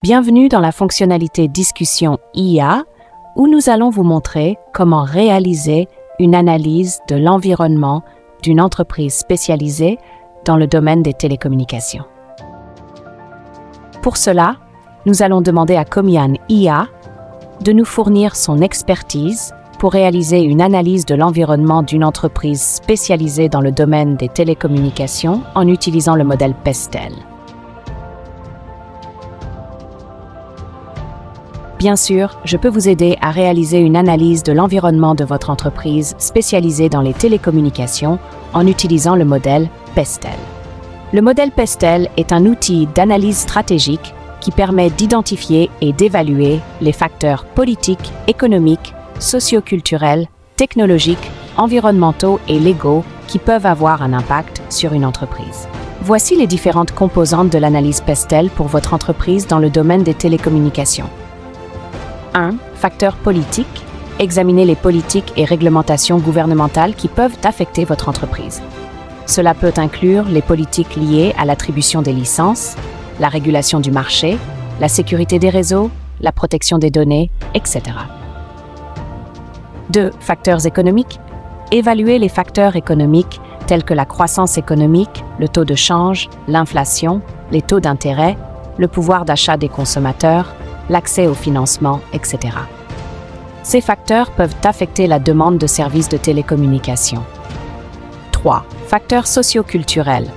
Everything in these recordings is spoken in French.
Bienvenue dans la fonctionnalité Discussion IA, où nous allons vous montrer comment réaliser une analyse de l'environnement d'une entreprise spécialisée dans le domaine des télécommunications. Pour cela, nous allons demander à Comian IA de nous fournir son expertise pour réaliser une analyse de l'environnement d'une entreprise spécialisée dans le domaine des télécommunications en utilisant le modèle Pestel. Bien sûr, je peux vous aider à réaliser une analyse de l'environnement de votre entreprise spécialisée dans les télécommunications en utilisant le modèle Pestel. Le modèle Pestel est un outil d'analyse stratégique qui permet d'identifier et d'évaluer les facteurs politiques, économiques, socioculturels, technologiques, environnementaux et légaux qui peuvent avoir un impact sur une entreprise. Voici les différentes composantes de l'analyse Pestel pour votre entreprise dans le domaine des télécommunications. 1. Facteurs politiques. Examinez les politiques et réglementations gouvernementales qui peuvent affecter votre entreprise. Cela peut inclure les politiques liées à l'attribution des licences, la régulation du marché, la sécurité des réseaux, la protection des données, etc. 2. Facteurs économiques. Évaluez les facteurs économiques tels que la croissance économique, le taux de change, l'inflation, les taux d'intérêt, le pouvoir d'achat des consommateurs, l'accès au financement, etc. Ces facteurs peuvent affecter la demande de services de télécommunications. 3. Facteurs socioculturels.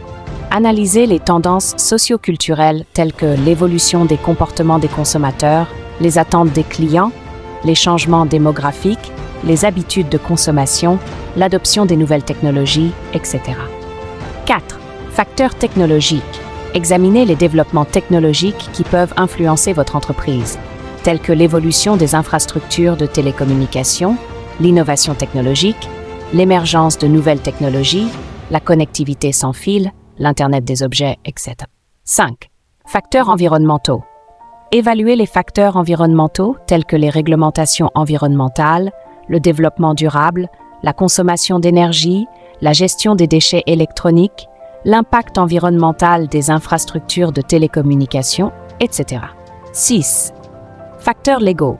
Analysez les tendances socioculturelles telles que l'évolution des comportements des consommateurs, les attentes des clients, les changements démographiques, les habitudes de consommation, l'adoption des nouvelles technologies, etc. 4. Facteurs technologiques. Examinez les développements technologiques qui peuvent influencer votre entreprise, tels que l'évolution des infrastructures de télécommunications, l'innovation technologique, l'émergence de nouvelles technologies, la connectivité sans fil, l'Internet des objets, etc. 5. Facteurs environnementaux. Évaluez les facteurs environnementaux tels que les réglementations environnementales, le développement durable, la consommation d'énergie, la gestion des déchets électroniques, l'impact environnemental des infrastructures de télécommunications, etc. 6. Facteurs légaux.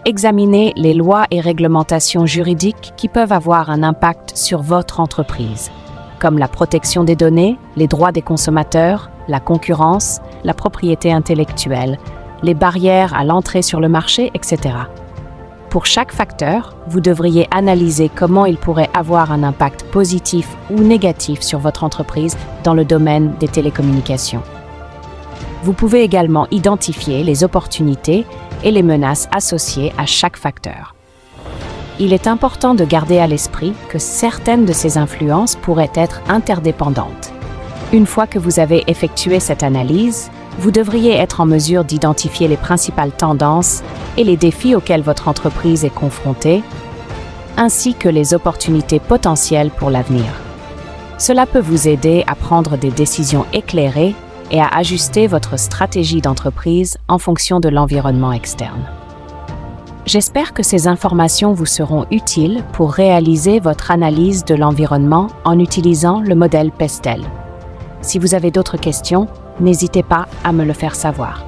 Examinez les lois et réglementations juridiques qui peuvent avoir un impact sur votre entreprise, comme la protection des données, les droits des consommateurs, la concurrence, la propriété intellectuelle, les barrières à l'entrée sur le marché, etc. Pour chaque facteur, vous devriez analyser comment il pourrait avoir un impact positif ou négatif sur votre entreprise dans le domaine des télécommunications. Vous pouvez également identifier les opportunités et les menaces associées à chaque facteur. Il est important de garder à l'esprit que certaines de ces influences pourraient être interdépendantes. Une fois que vous avez effectué cette analyse, vous devriez être en mesure d'identifier les principales tendances et les défis auxquels votre entreprise est confrontée, ainsi que les opportunités potentielles pour l'avenir. Cela peut vous aider à prendre des décisions éclairées et à ajuster votre stratégie d'entreprise en fonction de l'environnement externe. J'espère que ces informations vous seront utiles pour réaliser votre analyse de l'environnement en utilisant le modèle Pestel. Si vous avez d'autres questions, n'hésitez pas à me le faire savoir.